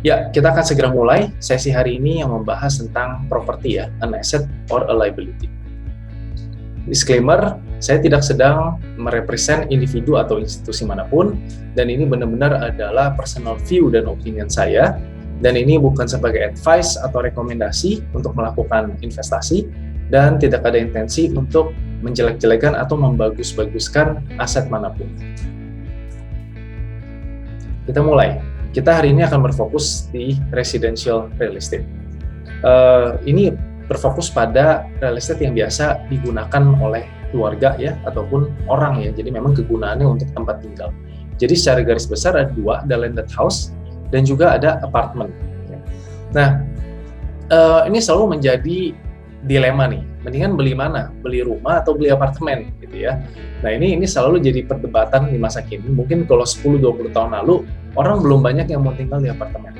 Ya, kita akan segera mulai sesi hari ini yang membahas tentang properti ya, an asset or a liability. Disclaimer, saya tidak sedang merepresent individu atau institusi manapun, dan ini benar-benar adalah personal view dan opinion saya, dan ini bukan sebagai advice atau rekomendasi untuk melakukan investasi, dan tidak ada intensi untuk menjelek-jelekan atau membagus-baguskan aset manapun. Kita mulai. Kita hari ini akan berfokus di residential real estate. Ini berfokus pada real estate yang biasa digunakan oleh keluarga ya, ataupun orang ya. Jadi memang kegunaannya untuk tempat tinggal. Jadi secara garis besar ada dua, ada landed house dan juga ada apartemen. Nah, ini selalu menjadi dilema nih. Mendingan beli mana? Beli rumah atau beli apartemen gitu ya. Nah, ini selalu jadi perdebatan di masa kini. Mungkin kalau 10-20 tahun lalu orang belum banyak yang mau tinggal di apartemen.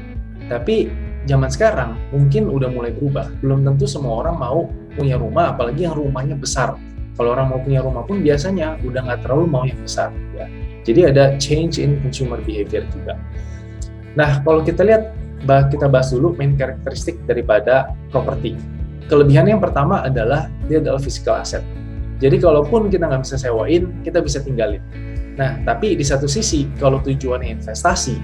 Tapi zaman sekarang mungkin udah mulai berubah. Belum tentu semua orang mau punya rumah, apalagi yang rumahnya besar. Kalau orang mau punya rumah pun biasanya udah nggak terlalu mau yang besar. Ya. Jadi ada change in consumer behavior juga. Nah, kalau kita lihat, kita bahas dulu main karakteristik daripada properti. Kelebihannya yang pertama adalah dia adalah physical asset. Jadi kalaupun kita nggak bisa sewain, kita bisa tinggalin. Nah, tapi di satu sisi, kalau tujuannya investasi,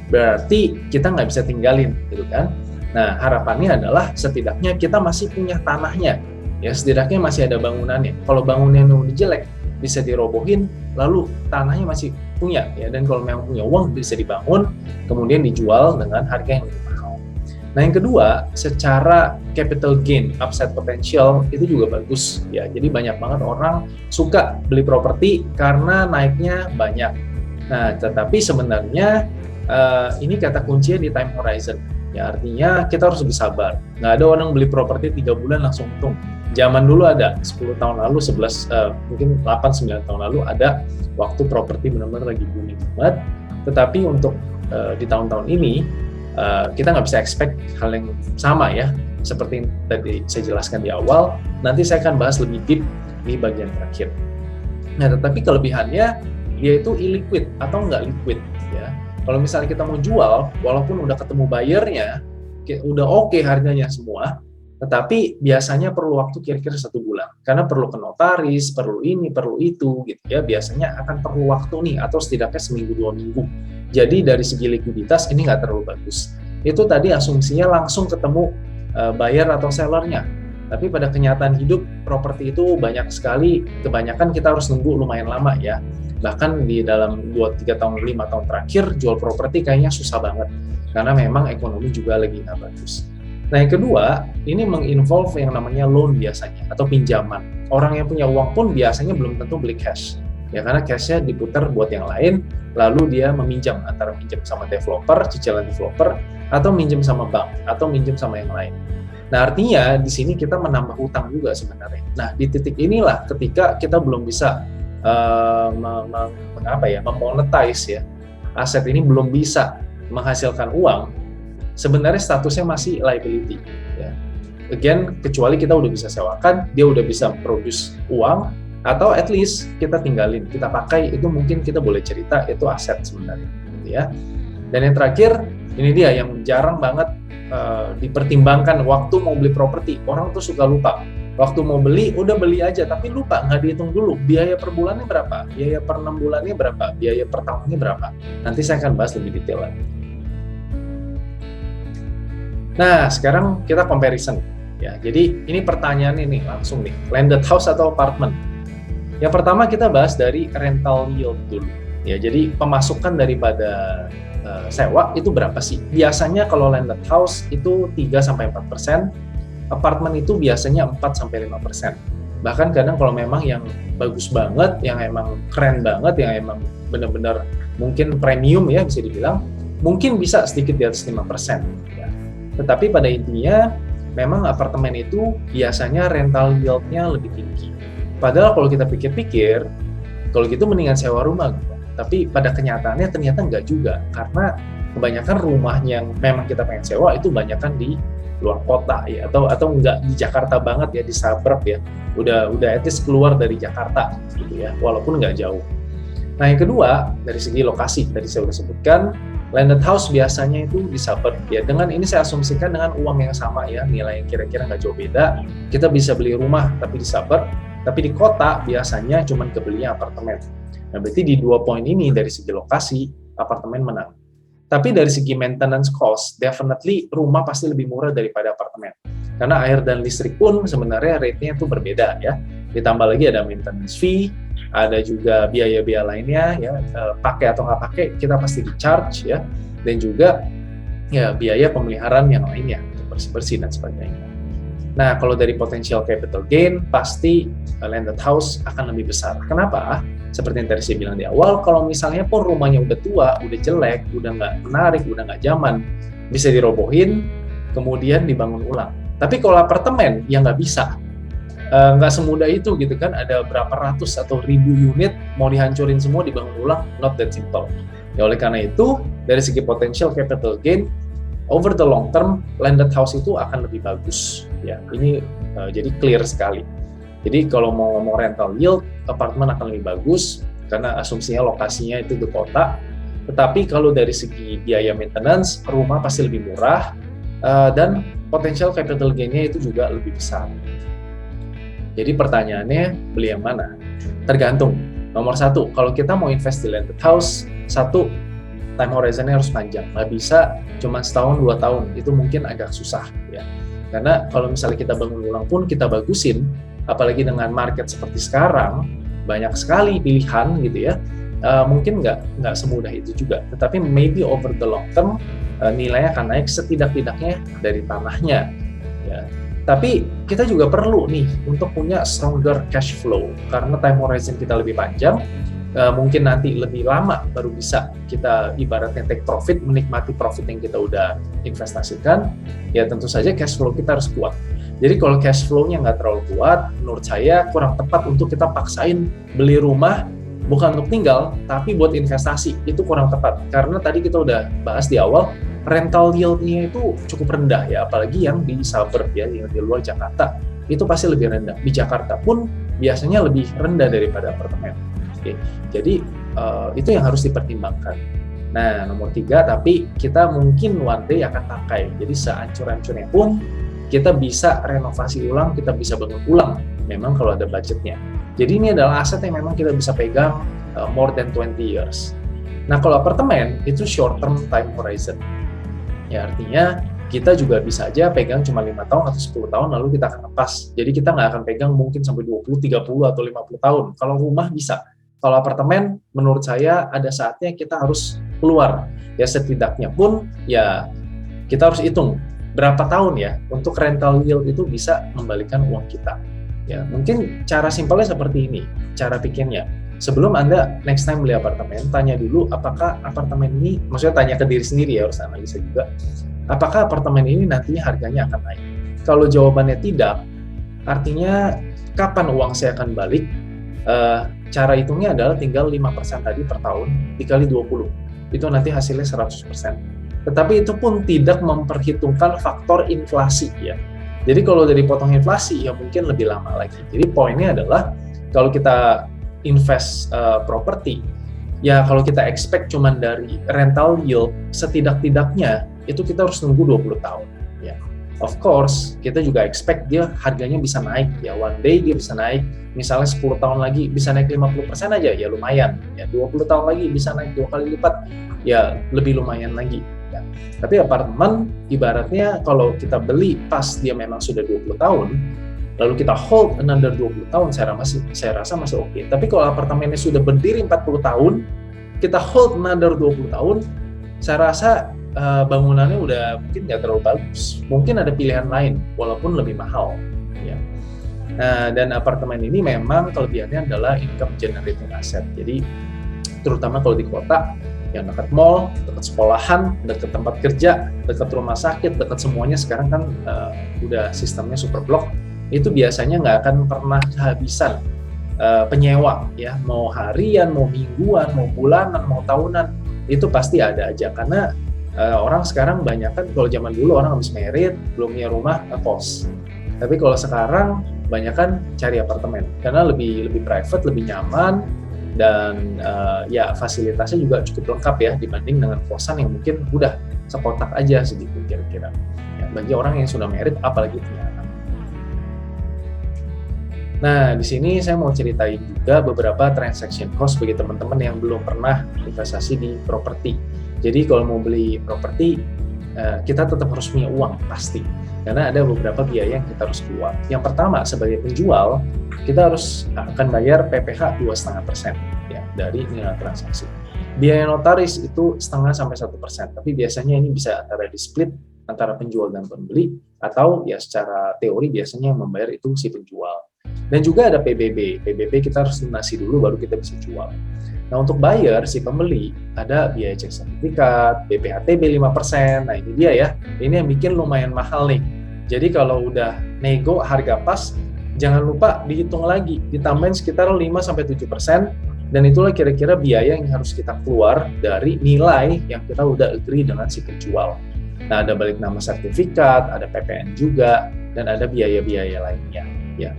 berarti kita nggak bisa tinggalin, gitu kan? Nah, harapannya adalah setidaknya kita masih punya tanahnya, ya setidaknya masih ada bangunannya. Kalau bangunannya udah jelek, bisa dirobohin, lalu tanahnya masih punya, ya. Dan kalau memang punya uang, bisa dibangun, kemudian dijual dengan harga yang lebih mahal. Nah, yang kedua, secara capital gain, upside potential itu juga bagus ya. Jadi banyak banget orang suka beli properti karena naiknya banyak. Nah, tetapi sebenarnya ini kata kuncinya di time horizon. Ya, artinya kita harus lebih sabar. Nggak ada orang beli properti 3 bulan langsung untung. Zaman dulu ada, 10 tahun lalu, mungkin 8-9 tahun lalu ada waktu properti benar-benar lagi booming banget. Tetapi untuk di tahun-tahun ini, kita nggak bisa expect hal yang sama ya, seperti yang tadi saya jelaskan di awal. Nanti saya akan bahas lebih deep di bagian terakhir. Nah, tetapi kelebihannya dia itu illiquid atau nggak liquid ya. Kalau misalnya kita mau jual, walaupun udah ketemu buyernya, udah oke harganya semua, tetapi biasanya perlu waktu kira-kira 1 bulan, karena perlu ke notaris, perlu ini, perlu itu gitu ya. Biasanya akan perlu waktu nih, atau setidaknya seminggu 2 minggu. Jadi dari segi likuiditas ini nggak terlalu bagus. Itu tadi asumsinya langsung ketemu buyer atau sellernya. Tapi pada kenyataan hidup, properti itu banyak sekali, kebanyakan kita harus nunggu lumayan lama ya. Bahkan di dalam 2-3 tahun, 5 tahun terakhir, jual properti kayaknya susah banget. Karena memang ekonomi juga lagi nggak bagus. Nah, yang kedua, ini menginvolve yang namanya loan biasanya, atau pinjaman. Orang yang punya uang pun biasanya belum tentu beli cash. Ya, karena cash-nya diputar buat yang lain, lalu dia meminjam, antara minjam sama developer, cicilan developer, atau minjam sama bank, atau minjam sama yang lain. Nah, artinya di sini kita menambah hutang juga sebenarnya. Nah, di titik inilah ketika kita belum bisa memonetize ya, aset ini belum bisa menghasilkan uang, sebenarnya statusnya masih liability. Ya. Again, kecuali kita udah bisa sewakan, dia udah bisa produce uang, atau at least kita tinggalin, kita pakai, itu mungkin kita boleh cerita itu aset sebenarnya, gitu ya. Dan yang terakhir, ini dia yang jarang banget dipertimbangkan waktu mau beli properti. Orang tuh suka lupa. Waktu mau beli, udah beli aja, tapi lupa, nggak dihitung dulu. Biaya per bulannya berapa? Biaya per 6 bulannya berapa? Biaya per tahunnya berapa? Nanti saya akan bahas lebih detail lagi. Nah, sekarang kita comparison. Ya, jadi ini pertanyaannya nih, langsung nih. Landed house atau apartment? Yang pertama kita bahas dari rental yield dulu. Ya, jadi pemasukan daripada sewa itu berapa sih? Biasanya kalau landed house itu 3-4%, apartemen itu biasanya 4-5%. Bahkan kadang kalau memang yang bagus banget, yang emang keren banget, yang emang benar-benar mungkin premium ya bisa dibilang, mungkin bisa sedikit di atas 5%. Ya. Tetapi pada intinya memang apartemen itu biasanya rental yield-nya lebih tinggi. Padahal kalau kita pikir-pikir, kalau gitu mendingan sewa rumah gitu. Tapi pada kenyataannya ternyata enggak juga, karena kebanyakan rumah yang memang kita pengen sewa itu banyakan di luar kota ya, atau enggak di Jakarta banget ya, di suburb ya, udah at least keluar dari Jakarta gitu ya, walaupun enggak jauh. Nah, yang kedua dari segi lokasi, tadi saya sudah sebutkan, Landed house biasanya itu di suburb ya. Dengan ini saya asumsikan dengan uang yang sama ya, nilai yang kira-kira nggak jauh beda, kita bisa beli rumah tapi di suburb, tapi di kota biasanya cuma kebelinya apartemen. Nah, berarti di 2 poin ini dari segi lokasi, apartemen menang. Tapi dari segi maintenance cost, definitely rumah pasti lebih murah daripada apartemen. Karena air dan listrik pun sebenarnya rate-nya itu berbeda ya. Ditambah lagi ada maintenance fee, ada juga biaya-biaya lainnya ya, pakai atau nggak pakai kita pasti di charge ya, dan juga ya biaya pemeliharaan yang lainnya untuk bersih-bersih dan sebagainya. Nah, kalau dari potential capital gain, pasti landed house akan lebih besar. Kenapa? Seperti yang tadi saya bilang di awal, kalau misalnya pun rumahnya udah tua, udah jelek, udah nggak menarik, udah nggak zaman, bisa dirobohin, kemudian dibangun ulang. Tapi kalau apartemen, ya nggak bisa. Nggak semudah itu gitu kan, ada berapa ratus atau ribu unit, mau dihancurin semua, dibangun ulang, not that simple. Ya oleh karena itu, dari segi potential capital gain, over the long term, landed house itu akan lebih bagus. Ya, ini jadi clear sekali. Jadi kalau mau ngomong rental yield, apartemen akan lebih bagus karena asumsinya lokasinya itu di kota. Tetapi kalau dari segi biaya maintenance, rumah pasti lebih murah dan potential capital gain-nya itu juga lebih besar. Jadi pertanyaannya, beli yang mana? Tergantung. Nomor satu, kalau kita mau invest di landed house, satu, time horizon-nya harus panjang. Nggak bisa cuma setahun, 2 tahun. Itu mungkin agak susah. Ya. Karena kalau misalnya kita bangun ulang pun, kita bagusin, apalagi dengan market seperti sekarang, banyak sekali pilihan gitu ya, mungkin nggak semudah itu juga. Tetapi maybe over the long term, nilainya akan naik setidak-tidaknya dari tanahnya. Ya. Tapi kita juga perlu nih untuk punya stronger cash flow, karena time horizon kita lebih panjang, mungkin nanti lebih lama baru bisa kita ibaratnya take profit, menikmati profit yang kita udah investasikan. Ya tentu saja cash flow kita harus kuat. Jadi kalau cash flow-nya nggak terlalu kuat, menurut saya kurang tepat untuk kita paksain beli rumah bukan untuk tinggal, tapi buat investasi. Itu kurang tepat, karena tadi kita udah bahas di awal, rental yield-nya itu cukup rendah ya, apalagi yang di suburb ya, yang di luar Jakarta, itu pasti lebih rendah. Di Jakarta pun biasanya lebih rendah daripada apartemen. Oke, jadi itu yang harus dipertimbangkan. Nah, nomor 3, tapi kita mungkin one day akan pakai. Jadi sehancur-hancurnya pun kita bisa renovasi ulang, kita bisa bangun ulang, memang kalau ada budgetnya. Jadi ini adalah aset yang memang kita bisa pegang more than 20 years. Nah, kalau apartemen itu short term time horizon. Ya artinya kita juga bisa aja pegang cuma 5 tahun atau 10 tahun lalu kita akan lepas. Jadi kita nggak akan pegang mungkin sampai 20, 30 atau 50 tahun. Kalau rumah bisa. Kalau apartemen menurut saya ada saatnya kita harus keluar. Ya setidaknya pun ya kita harus hitung berapa tahun ya untuk rental yield itu bisa membalikan uang kita. Ya, mungkin cara simpelnya seperti ini, cara pikirnya. Sebelum Anda next time beli apartemen, tanya dulu apakah apartemen ini, maksudnya tanya ke diri sendiri ya, harus analisa juga, apakah apartemen ini nantinya harganya akan naik. Kalau jawabannya tidak, artinya kapan uang saya akan balik? Cara hitungnya adalah tinggal 5% tadi per tahun, dikali 20. Itu nanti hasilnya 100%. Tetapi itu pun tidak memperhitungkan faktor inflasi ya. Jadi kalau dari potong inflasi ya mungkin lebih lama lagi. Jadi poinnya adalah kalau kita invest properti, ya kalau kita expect cuman dari rental yield, setidak-tidaknya itu kita harus nunggu 20 tahun. Ya. Of course, kita juga expect dia harganya bisa naik. Ya, one day dia bisa naik, misalnya 10 tahun lagi bisa naik 50% aja, ya lumayan. Ya, 20 tahun lagi bisa naik 2 kali lipat, ya lebih lumayan lagi. Ya. Tapi apartemen, ibaratnya kalau kita beli pas dia memang sudah 20 tahun, lalu kita hold another 20 tahun, saya rasa masih oke. Tapi kalau apartemennya sudah berdiri 40 tahun, kita hold another 20 tahun, saya rasa bangunannya udah mungkin nggak terlalu bagus. Mungkin ada pilihan lain, walaupun lebih mahal. Ya. Nah, dan apartemen ini memang kelebihannya adalah income generating asset. Jadi, terutama kalau di kota, yang dekat mall, dekat sekolahan, dekat tempat kerja, dekat rumah sakit, dekat semuanya sekarang kan udah sistemnya super blok, itu biasanya nggak akan pernah kehabisan penyewa, ya mau harian, mau mingguan, mau bulanan, mau tahunan, itu pasti ada aja karena orang sekarang banyak kan, kalau zaman dulu orang habis merit, belum punya rumah, kos. Tapi kalau sekarang banyak kan cari apartemen karena lebih private, lebih nyaman, dan ya fasilitasnya juga cukup lengkap ya dibanding dengan kosan yang mungkin udah sekotak aja segitu kira-kira. Ya, bagi orang yang sudah married apalagi punya anak. Nah, di sini saya mau ceritain juga beberapa transaction cost bagi teman-teman yang belum pernah investasi di properti. Jadi kalau mau beli properti, kita tetap harus punya uang pasti, karena ada beberapa biaya yang kita harus keluar. Yang pertama, sebagai penjual, kita akan bayar PPh 2,5% ya dari nilai transaksi. Biaya notaris itu 0,5-1%, tapi biasanya ini bisa antara di split antara penjual dan pembeli, atau ya secara teori biasanya yang membayar itu si penjual. Dan juga ada PBB kita harus lunasi dulu baru kita bisa jual. Nah, untuk buyer, si pembeli, ada biaya cek sertifikat, BPHTB 5%, nah ini dia ya, ini yang bikin lumayan mahal nih. Jadi kalau udah nego harga pas, jangan lupa dihitung lagi, ditambahin sekitar 5-7%, dan itulah kira-kira biaya yang harus kita keluar dari nilai yang kita udah agree dengan si penjual. Nah, ada balik nama sertifikat, ada PPN juga, dan ada biaya-biaya lainnya. Ya.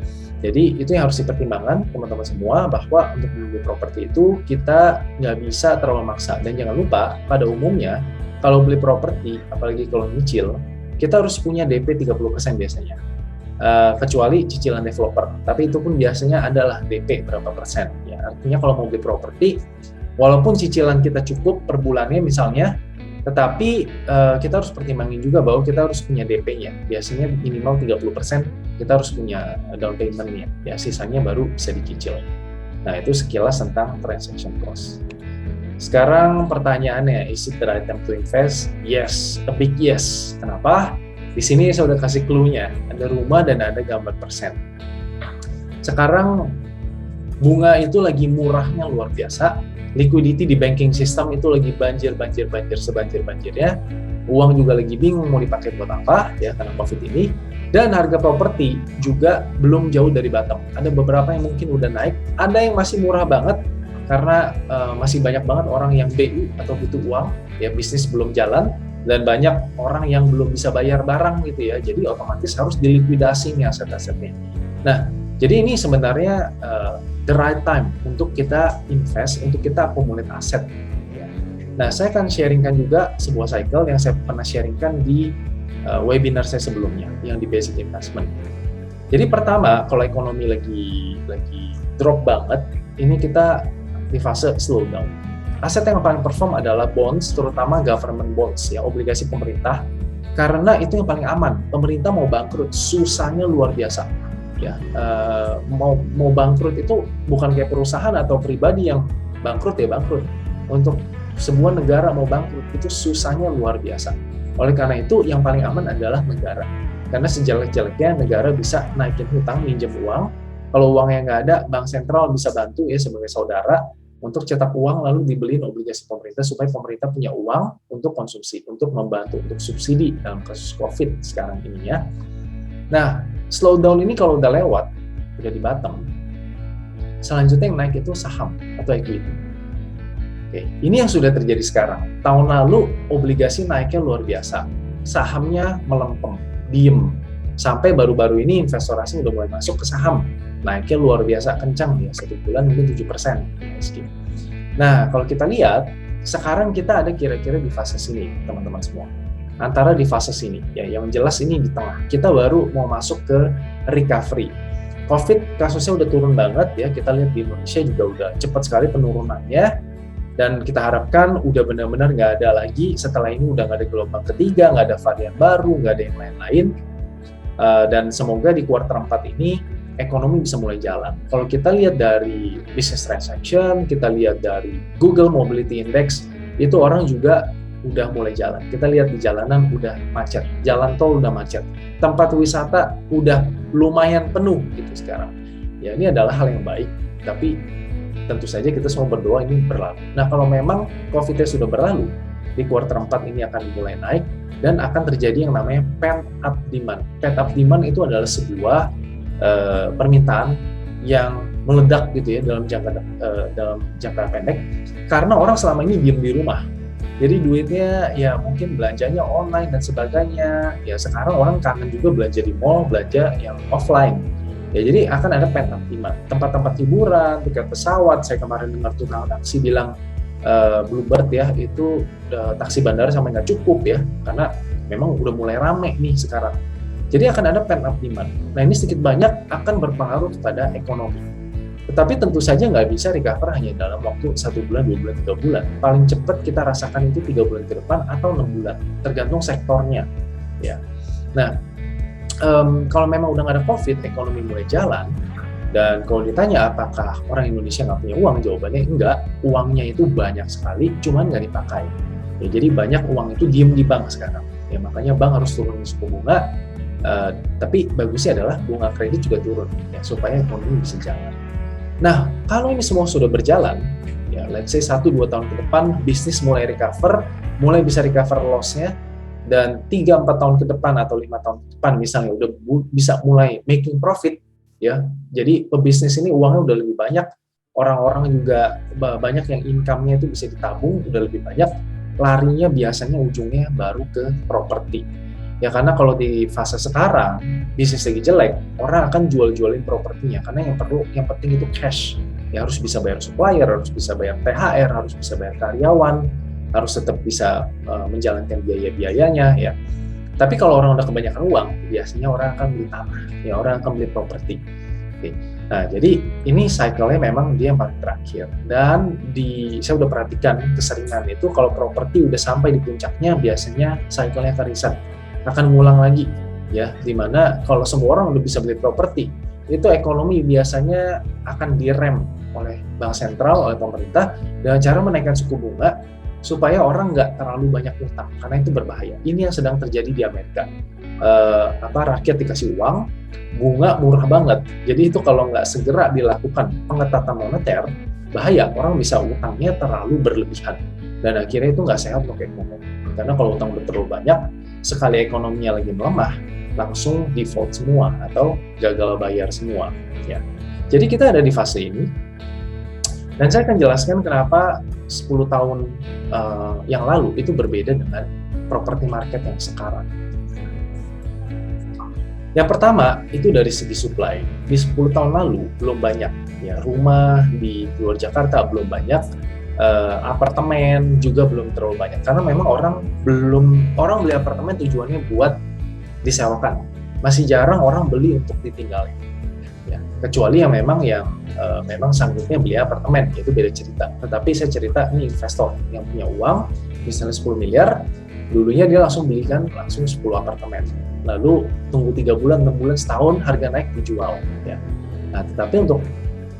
Jadi itu yang harus dipertimbangkan teman-teman semua, bahwa untuk membeli properti itu kita nggak bisa terlalu maksa. Dan jangan lupa, pada umumnya kalau beli properti, apalagi kalau nyicil, kita harus punya DP 30% biasanya. Kecuali cicilan developer, tapi itu pun biasanya adalah DP berapa persen. Ya, artinya kalau mau beli properti, walaupun cicilan kita cukup per bulannya misalnya, tetapi kita harus pertimbangin juga bahwa kita harus punya DP-nya. Biasanya minimal 30% kita harus punya down payment-nya. Ya, sisanya baru bisa dicicil. Nah, itu sekilas tentang transaction cost. Sekarang pertanyaannya, is it the right time to invest? Yes, a big yes. Kenapa? Di sini saya udah kasih clue-nya. Ada rumah dan ada gambar persen. Sekarang bunga itu lagi murahnya luar biasa. Liquidity di banking system itu lagi banjir sebanjir-banjirnya. Uang juga lagi bingung mau dipakai buat apa ya karena Covid ini. Dan harga properti juga belum jauh dari bottom. Ada beberapa yang mungkin udah naik, ada yang masih murah banget karena masih banyak banget orang yang BU atau butuh uang, ya bisnis belum jalan, dan banyak orang yang belum bisa bayar barang gitu ya. Jadi otomatis harus dilikuidasi nih aset-asetnya. Nah, jadi ini sebenarnya the right time untuk kita invest, untuk kita accumulate aset. Ya. Nah, saya akan sharingkan juga sebuah cycle yang saya pernah sharingkan di webinar saya sebelumnya, yang di Basic Investment. Jadi pertama, kalau ekonomi lagi drop banget, ini kita di fase slowdown. Aset yang paling perform adalah bonds, terutama government bonds, ya obligasi pemerintah, karena itu yang paling aman. Pemerintah mau bangkrut, susahnya luar biasa. Ya, mau bangkrut itu bukan kayak perusahaan atau pribadi yang bangkrut ya bangkrut. Untuk sebuah negara mau bangkrut itu susahnya luar biasa. Oleh karena itu yang paling aman adalah negara. Karena sejelek-jeleknya negara bisa naikin hutang, minjem uang. Kalau uangnya nggak ada, bank sentral bisa bantu ya sebagai saudara untuk cetak uang lalu dibeliin obligasi pemerintah supaya pemerintah punya uang untuk konsumsi, untuk membantu, untuk subsidi dalam kasus COVID sekarang ini ya. Nah, slowdown ini kalau udah lewat, udah di bottom, selanjutnya yang naik itu saham atau equity. Oke, ini yang sudah terjadi sekarang. Tahun lalu obligasi naiknya luar biasa, sahamnya melempem, diem. Sampai baru-baru ini investor asing udah mulai masuk ke saham, naiknya luar biasa kencang ya, 1 bulan mungkin 7%. Nah, kalau kita lihat, sekarang kita ada kira-kira di fase sini, teman-teman semua. Antara di fase sini, ya yang jelas ini di tengah. Kita baru mau masuk ke recovery. COVID kasusnya udah turun banget ya, kita lihat di Indonesia juga udah cepat sekali penurunannya. Dan kita harapkan udah benar-benar nggak ada lagi, setelah ini udah nggak ada gelombang ketiga, nggak ada varian baru, nggak ada yang lain-lain. Dan semoga di kuartal 4 ini ekonomi bisa mulai jalan. Kalau kita lihat dari business transaction, kita lihat dari Google Mobility Index, itu orang juga udah mulai jalan. Kita lihat di jalanan udah macet, jalan tol udah macet, tempat wisata udah lumayan penuh gitu sekarang. Ya ini adalah hal yang baik, tapi tentu saja kita semua berdoa ini berlalu. Nah, kalau memang COVID-nya sudah berlalu, di kuartal 4 ini akan mulai naik dan akan terjadi yang namanya pent-up demand. Pent-up demand itu adalah sebuah permintaan yang meledak gitu ya dalam jangka pendek, karena orang selama ini diem di rumah. Jadi duitnya ya mungkin belanjanya online dan sebagainya. Ya sekarang orang kangen juga belanja di mall, belanja yang offline. Ya, jadi akan ada pent up demand. Tempat-tempat hiburan, tiket pesawat, saya kemarin dengar tukang taksi bilang Bluebird ya, itu taksi bandara sampai nggak cukup ya, karena memang udah mulai rame nih sekarang. Jadi akan ada pent up demand. Nah, ini sedikit banyak akan berpengaruh kepada ekonomi. Tetapi tentu saja nggak bisa recover hanya dalam waktu 1 bulan, 2 bulan, 3 bulan. Paling cepat kita rasakan itu 3 bulan ke depan atau 6 bulan, tergantung sektornya. Ya. Nah, kalau memang udah nggak ada COVID, ekonomi mulai jalan, dan kalau ditanya apakah orang Indonesia nggak punya uang, jawabannya enggak. Uangnya itu banyak sekali, cuman nggak dipakai. Ya, jadi banyak uang itu diem di bank sekarang. Ya, makanya bank harus turunin suku bunga, tapi bagusnya adalah bunga kredit juga turun, ya, supaya ekonomi bisa jalan. Nah, kalau ini semua sudah berjalan, ya, let's say 1-2 tahun ke depan, bisnis mulai recover, mulai bisa recover loss-nya, dan 3-4 tahun ke depan atau 5 tahun ke depan misalnya udah bisa mulai making profit, ya. Jadi pebisnis ini uangnya udah lebih banyak, orang-orang juga banyak yang income-nya itu bisa ditabung, udah lebih banyak, larinya biasanya ujungnya baru ke properti. Ya, karena kalau di fase sekarang bisnis lagi jelek, orang akan jual-jualin propertinya karena yang penting itu cash. Ya, harus bisa bayar supplier, harus bisa bayar THR, harus bisa bayar karyawan, harus tetap bisa menjalankan biaya-biayanya ya. Tapi kalau orang udah kebanyakan uang, biasanya orang akan beli tanah, ya, orang akan beli properti. Oke. Nah, jadi ini cycle-nya memang dia yang paling terakhir. Dan saya udah perhatikan keseringan itu kalau properti udah sampai di puncaknya, biasanya cycle-nya akan reset, akan ngulang lagi, ya. Dimana kalau semua orang udah bisa beli properti, itu ekonomi biasanya akan direm oleh bank sentral, oleh pemerintah dengan cara menaikkan suku bunga supaya orang nggak terlalu banyak utang, karena itu berbahaya. Ini yang sedang terjadi di Amerika. Rakyat dikasih uang, bunga murah banget. Jadi itu kalau nggak segera dilakukan pengetatan moneter, bahaya. Orang bisa utangnya terlalu berlebihan, dan akhirnya itu nggak sehat untuk ekonomi. Karena kalau utang udah terlalu banyak, sekali ekonominya lagi melemah, langsung default semua atau gagal bayar semua. Ya. Jadi kita ada di fase ini, dan saya akan jelaskan kenapa 10 tahun yang lalu itu berbeda dengan properti market yang sekarang. Yang pertama, itu dari segi supply. Di 10 tahun lalu belum banyak, ya, rumah di luar Jakarta belum banyak, apartemen juga belum terlalu banyak. Karena memang orang beli apartemen tujuannya buat disewakan. Masih jarang orang beli untuk ditinggalin. Ya, kecuali yang memang sanggupnya beli apartemen, itu beda cerita. Tetapi saya cerita ini investor yang punya uang, misalnya 10 miliar, dulunya dia langsung belikan langsung 10 apartemen. Lalu tunggu 3 bulan, 6 bulan, setahun, harga naik dijual. Ya. Nah, tetapi untuk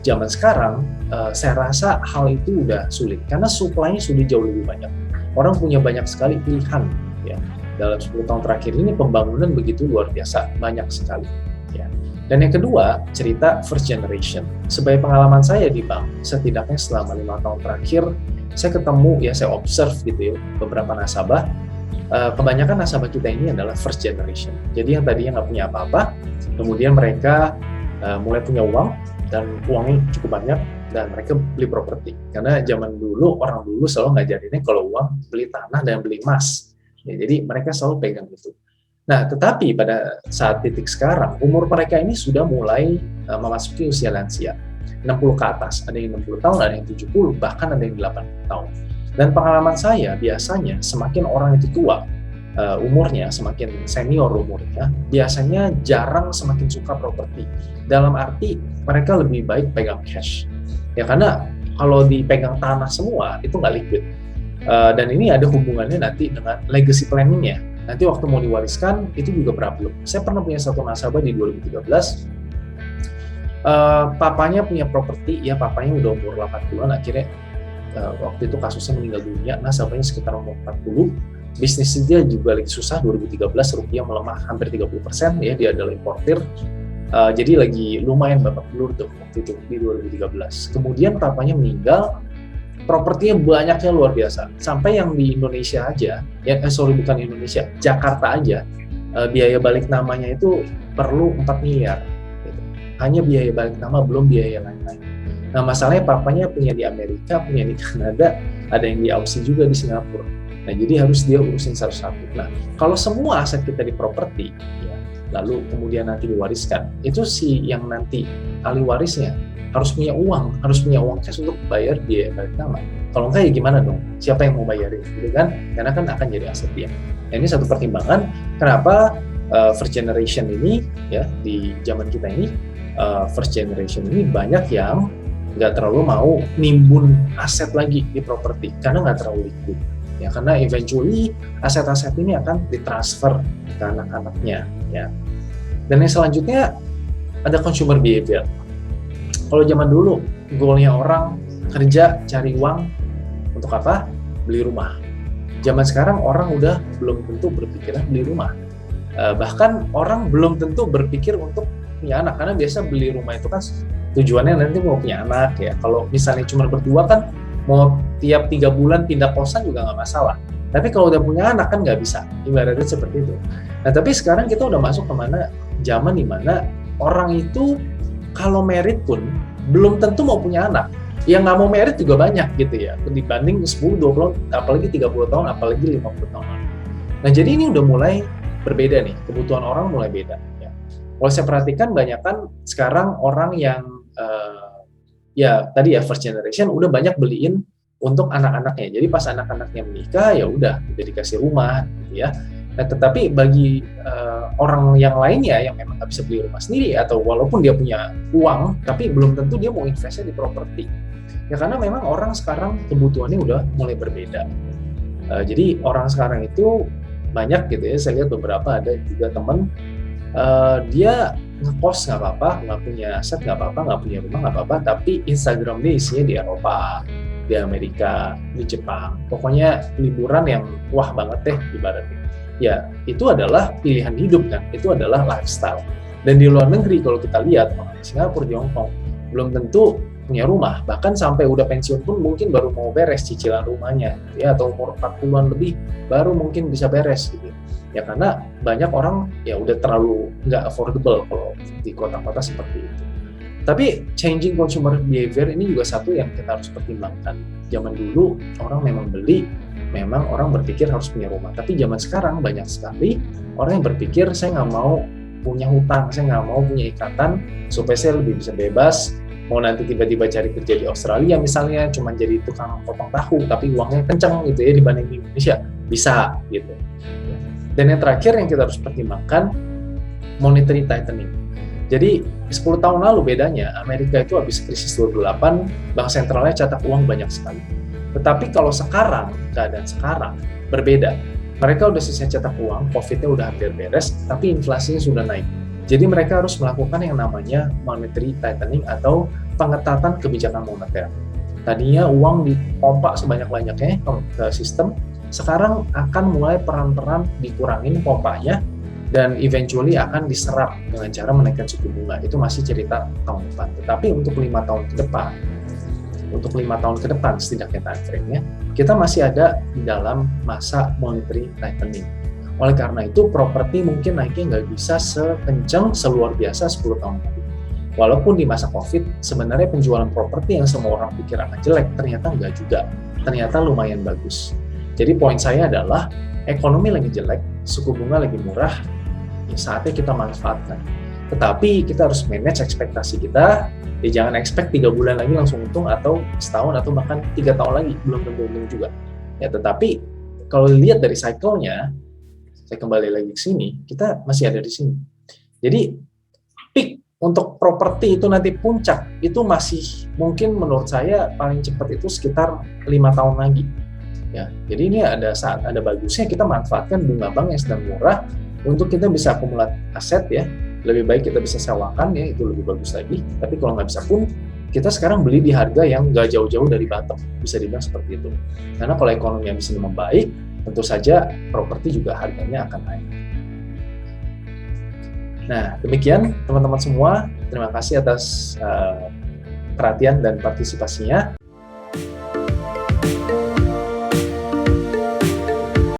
zaman sekarang, saya rasa hal itu udah sulit, karena supply-nya sudah jauh lebih banyak. Orang punya banyak sekali pilihan. Ya. Dalam 10 tahun terakhir ini pembangunan begitu luar biasa, banyak sekali. Ya. Dan yang kedua, cerita first generation. Sebagai pengalaman saya di bank, setidaknya selama 5 tahun terakhir, saya ketemu, ya, saya observe gitu ya, beberapa nasabah. Kebanyakan nasabah kita ini adalah first generation. Jadi yang tadinya nggak punya apa-apa, kemudian mereka mulai punya uang, dan uangnya cukup banyak, dan mereka beli properti. Karena zaman dulu, orang dulu selalu ngajarinnya kalau uang beli tanah dan beli emas. Ya, jadi mereka selalu pegang itu. Nah, tetapi pada saat titik sekarang, umur mereka ini sudah mulai memasuki usia lansia. 60 ke atas, ada yang 60 tahun, ada yang 70, bahkan ada yang 80 tahun. Dan pengalaman saya, biasanya semakin orang itu tua umurnya, semakin senior umurnya, biasanya jarang semakin suka properti. Dalam arti, mereka lebih baik pegang cash. Ya, karena kalau dipegang tanah semua, itu nggak liquid. Dan ini ada hubungannya nanti dengan legacy planning-nya. Nanti waktu mau diwariskan, itu juga problem. Saya pernah punya satu nasabah di 2013, papanya punya properti, ya, papanya udah umur 80-an, akhirnya waktu itu kasusnya meninggal dunia, nasabahnya sekitar umur 40, bisnis dia juga lagi susah, 2013 rupiah melemah hampir 30%, ya, dia adalah importir, jadi lagi lumayan babak belur tuh waktu itu di 2013. Kemudian papanya meninggal, propertinya banyaknya luar biasa, sampai yang di Indonesia aja, bukan Indonesia, Jakarta aja, biaya balik namanya itu perlu 4 miliar, gitu. Hanya biaya balik nama, belum biaya lain-lain. Nah, masalahnya papanya punya di Amerika, punya di Kanada, ada yang di Aussie juga, di Singapura. Nah, jadi harus dia urusin satu-satu. Nah, kalau semua aset kita di properti, ya, lalu kemudian nanti diwariskan, itu si yang nanti ahli warisnya harus punya uang cash untuk bayar biaya balik nama. Kalau enggak ya gimana dong? Siapa yang mau bayarin, gitu kan? Karena kan akan jadi aset dia. Nah, ini satu pertimbangan kenapa first generation ini ya di zaman kita ini first generation ini banyak yang nggak terlalu mau nimbun aset lagi di properti karena nggak terlalu liquid. Ya, karena eventually aset-aset ini akan ditransfer ke anak-anaknya. Ya. Dan yang selanjutnya ada consumer behavior. Kalau zaman dulu goalnya orang kerja cari uang untuk apa? Beli rumah. Zaman sekarang orang udah belum tentu berpikiran beli rumah. Bahkan orang belum tentu berpikir untuk punya anak, karena biasa beli rumah itu kan tujuannya nanti mau punya anak ya. Kalau misalnya cuma berdua kan mau tiap 3 bulan pindah kosan juga nggak masalah. Tapi kalau udah punya anak kan nggak bisa, ibaratnya seperti itu. Nah tapi sekarang kita udah masuk kemana zaman dimana orang itu kalau merit pun belum tentu mau punya anak. Yang nggak mau merit juga banyak gitu ya, dibanding 10, 20, apalagi 30 tahun, apalagi 50 tahun. Nah jadi ini udah mulai berbeda nih, kebutuhan orang mulai beda. Ya. Kalau saya perhatikan banyak kan sekarang orang yang ya tadi ya first generation udah banyak beliin untuk anak-anaknya. Jadi pas anak-anaknya menikah ya udah dikasih rumah gitu ya. Nah tetapi bagi orang yang lainnya yang memang nggak bisa beli rumah sendiri atau walaupun dia punya uang tapi belum tentu dia mau investasi di properti. Ya karena memang orang sekarang kebutuhannya udah mulai berbeda. Jadi orang sekarang itu banyak gitu ya, saya lihat beberapa ada juga teman dia ngekos nggak apa-apa, nggak punya aset nggak apa-apa, nggak punya rumah nggak apa-apa, tapi Instagram dia isinya di Eropa, di Amerika, di Jepang, pokoknya liburan yang wah banget deh ibaratnya. Ya itu adalah pilihan hidup kan, itu adalah lifestyle. Dan di luar negeri kalau kita lihat orang Singapura, di Hong Kong belum tentu punya rumah, bahkan sampai udah pensiun pun mungkin baru mau beres cicilan rumahnya ya, atau umur 40-an lebih baru mungkin bisa beres gitu ya, karena banyak orang ya udah terlalu nggak affordable kalau di kota-kota seperti itu. Tapi changing consumer behavior ini juga satu yang kita harus pertimbangkan. Zaman dulu orang memang beli, memang orang berpikir harus punya rumah, tapi zaman sekarang banyak sekali orang yang berpikir saya nggak mau punya hutang, saya nggak mau punya ikatan supaya saya lebih bisa bebas. Mau nanti tiba-tiba cari kerja di Australia misalnya, cuma jadi tukang potong tahu, tapi uangnya kenceng gitu ya dibanding di Indonesia, bisa gitu. Dan yang terakhir yang kita harus pertimbangkan, monetary tightening. Jadi 10 tahun lalu bedanya, Amerika itu habis krisis 28, bank sentralnya cetak uang banyak sekali. Tetapi kalau sekarang, keadaan sekarang berbeda. Mereka udah selesai cetak uang, COVID-nya udah hampir beres, tapi inflasinya sudah naik. Jadi mereka harus melakukan yang namanya monetary tightening atau pengetatan kebijakan moneter. Tadinya uang dipompa sebanyak-banyaknya ke sistem, sekarang akan mulai peran-peran dikurangin pompanya dan eventually akan diserap dengan cara menaikkan suku bunga. Itu masih cerita tahun depan. Tetapi untuk 5 tahun ke depan, setidaknya time frame-nya, kita masih ada di dalam masa monetary tightening. Oleh karena itu, properti mungkin naiknya nggak bisa sekencang, seluar biasa 10 tahun lalu. Walaupun di masa COVID, sebenarnya penjualan properti yang semua orang pikir akan jelek, ternyata nggak juga. Ternyata lumayan bagus. Jadi poin saya adalah, ekonomi lagi jelek, suku bunga lagi murah, ya saatnya kita manfaatkan. Tetapi kita harus manage ekspektasi kita, ya jangan expect 3 bulan lagi langsung untung, atau setahun, atau bahkan 3 tahun lagi, belum tentu untung juga. Ya, tetapi kalau lihat dari cycle-nya, saya kembali lagi ke sini, kita masih ada di sini. Jadi peak untuk properti itu nanti puncak, itu masih mungkin menurut saya paling cepat itu sekitar 5 tahun lagi. Ya, jadi ini ada saat ada bagusnya kita manfaatkan bunga bank yang sedang murah untuk kita bisa akumulat aset ya. Lebih baik kita bisa sewakan ya, itu lebih bagus lagi. Tapi kalau nggak bisa pun, kita sekarang beli di harga yang nggak jauh-jauh dari bottom, bisa dibilang seperti itu. Karena kalau ekonomi yang bisa membaik, tentu saja properti juga harganya akan naik. Nah, demikian teman-teman semua. Terima kasih atas perhatian dan partisipasinya.